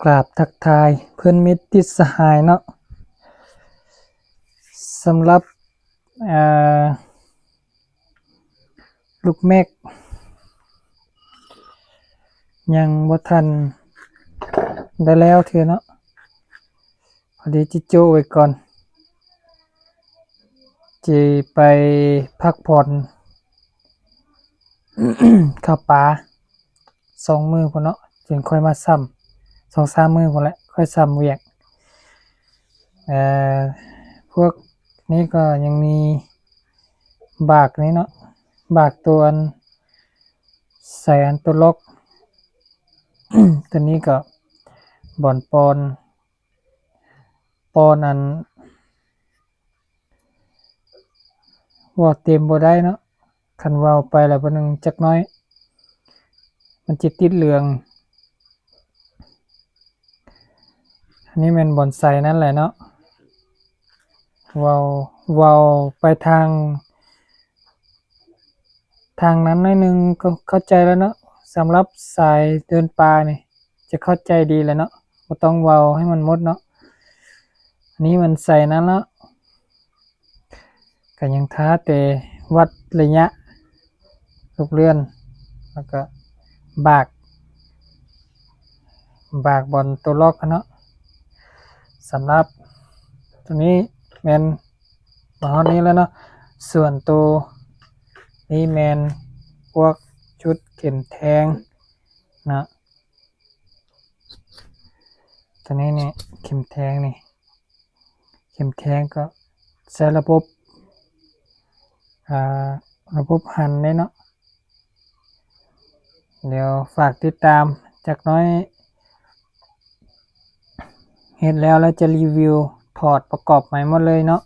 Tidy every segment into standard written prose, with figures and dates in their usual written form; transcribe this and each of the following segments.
กราบทักทายเพื่อนมิตรที่สหายเนาะสำหรับอ่าลูกเมฆยังบ่ทันได้แล้วเถอะเนาะพอดีจิโจ้ไว้ก่อนจะไปพักผ่อน เข้าป่า2 มื้อพุ่นเนาะจึงค่อยมาซ้ำ2-3 มื้อพุ่นแหละค่อยซ้ำเวียกเอ่อพวกนี้ก็ยังมีบากนี้เนาะบากตัวอันใส่อันตัวล็อก ตัวนี้ก็บ่อนปอนอันเว้าเต็มบ่ได้เนาะคันเว้าไปแล้วเพิ่นนึงจักหน้อยมันจิติดเหลืองอันนี้แม่นบ่อนไสนั่นแหละเนาะเว้าเว้าไปทางนั้นหน่อยหนึ่งก็เข้าใจแล้วเนาะสำหรับสายเดินป่านี่จะเข้าใจดีแหละเนาะบ่ต้องเว้าให้มันหมดเนาะอันนี้มันใส่นั้นแล้วก็ยังท้าแต่วัดระยะลูกเรือนแล้วก็บากบอลตัวล็อกอะเนาะสำหรับตัวนี้แม่นมาฮอดนี้แล้วเนาะส่วนตัวนี้แม่นพวกชุดเข็มแทงนะตัวนี้นี่เข็มแทงนี่เข็มแทงก็ใช้อ่าระบบหันได้เนาะเดี๋ยวฝากติดตามจักหน้อยเฮ็ดแล้วจะรีวิวถอดประกอบใหม่หมดเลยเนาะ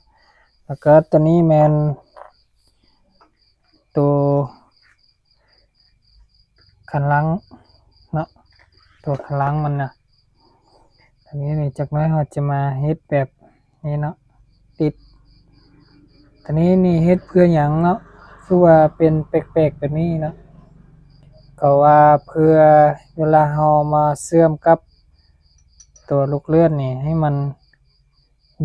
แล้วก็ตัวนี้แม่นตัวคันหลังเนาะตัวคันหลังมันน่ะอันนี้นี่จักหน้อยเราจะมาเฮ็ดแบบนี้เนาะติดอันนี้นี่เฮ็ดเพื่อหยังเนาะคือว่าเป็นแปลกๆแบบนี้เนาะก็ว่าเพื่อเวลาเรามาเชื่อมกับตัวลูกเลื่อนนี่ให้มัน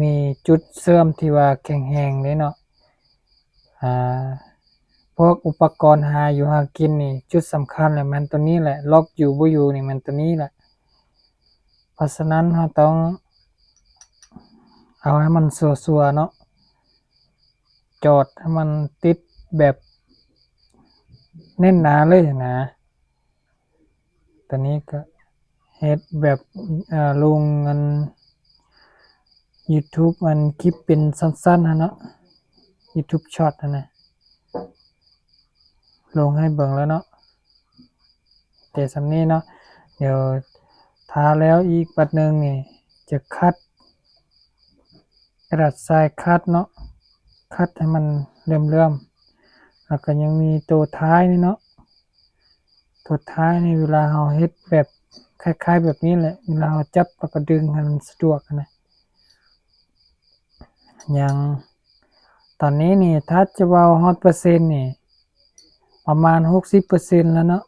มีจุดเชื่อมที่ว่าแข็งแรงเด้เนาะอ่าพวกอุปกรณ์หาอยู่หากินนี่จุดสำคัญแหละมันตัวนี้แหละล็อกอยู่บ่อยู่นี่มันตัวนี้แหละเพราะฉะนั้นเราต้องเอาให้มันชัวร์ๆเนาะจอดให้มันติดแบบแน่นหนาเลยนะตัวนี้ก็เฮ็ดแบบลงเงิน YouTube มันคลิปเป็นสั้นๆเนาะ YouTube Short นะลงให้เบิ่งแล้วเนาะแต่สำนี้เนาะเดี๋ยวทาแล้วอีกบัดนึงนี่จะคัดกระดาษทรายคัดเนาะคัดให้มันเลื่อมๆแล้วก็ยังมีตัวท้ายนี่เนาะตัวท้ายนี่เวลาเราเฮ็ดแบบคล้ายๆแบบนี้แหละเวลาเราจับแล้วก็ดึงให้มันสะดวกนะอย่างตอนนี้นี่ถ้าจะเว้าฮอดเปอร์เซ็นต์นี่ประมาณ 60% แล้วเนาะ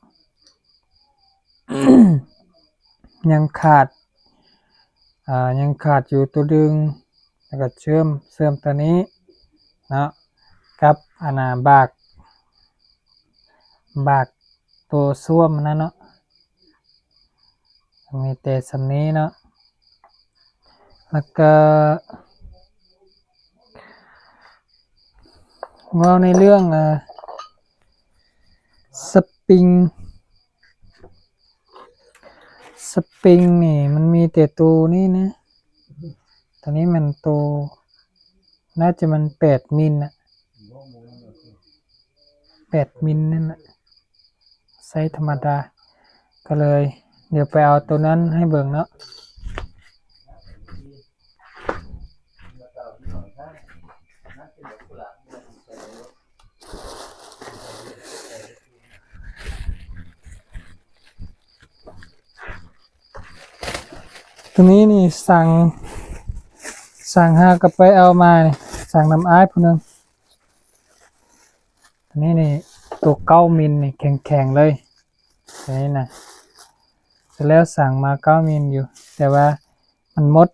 ยังขาดอยู่ตัวดึงแล้วก็เชื่อมตัวนี้เนาะกับอันน่ะบากตัวส้วมนั่นเนาะมีแต่สำนี้เนาะแล้วก็เว้าในเรื่องสปริงนี่มันมีแต่ตัวนี้นะตัวนี้มันตัวน่าจะมัน8 มิลน่ะ8 มิลนั่นแหละไซส์ธรรมดาก็เลยเดี๋ยวไปเอาตัวนั้นให้เบิ่งเนาะตัวนี้นี่สั่งหากับไปเอามานี่สั่งน้ำอ้ายผู้นึงตัวนี้นี่ตัว9 มิลนี่แข็งๆเลยนี่นะ แต่แล้วสั่งมา9 มิลอยู่ แต่ว่ามันหมด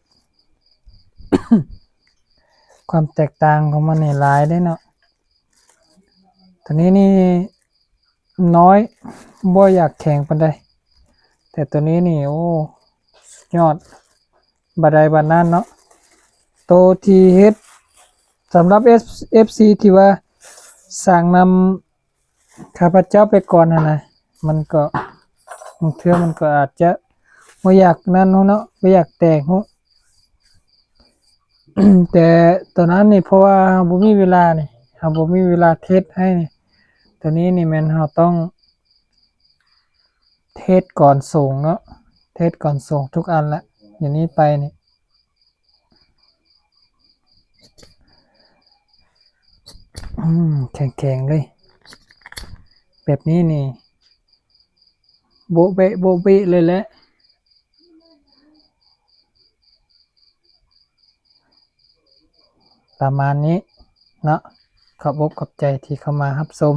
ความแตกต่างของมันนี่หลายได้เนาะตัวนี้นี่น้อยบ่อยากแข็งปานใดแต่ตัวนี้นี่โอ้สุดยอดบ่ใดบัดนั้นเนาะโตที่เฮ็ดสำหรับ FC ที่ว่าสั่งนำข้าพเจ้าไปก่อนนะมันก็บางเทื่อมันก็อาจจะบ่อยากนั่นเนาะบ่อยากแตก แต่ตอนนั้นนี่เพราะว่าเราบ่มีเวลานี่เราบ่มีเวลาเทสให้นี่ตัวนี้นี่แม่นเราต้องเทสก่อนส่งเนาะเทสก่อนส่งทุกอันแหละอย่างนี้ไปนี่แข็งๆเลยแบบนี้นี่โบ๊ะเบ๊ะโบ๊ะเบ๊ะเลยแหละประมาณนี้เนาะขอบอกขอบใจที่เข้ามารับชม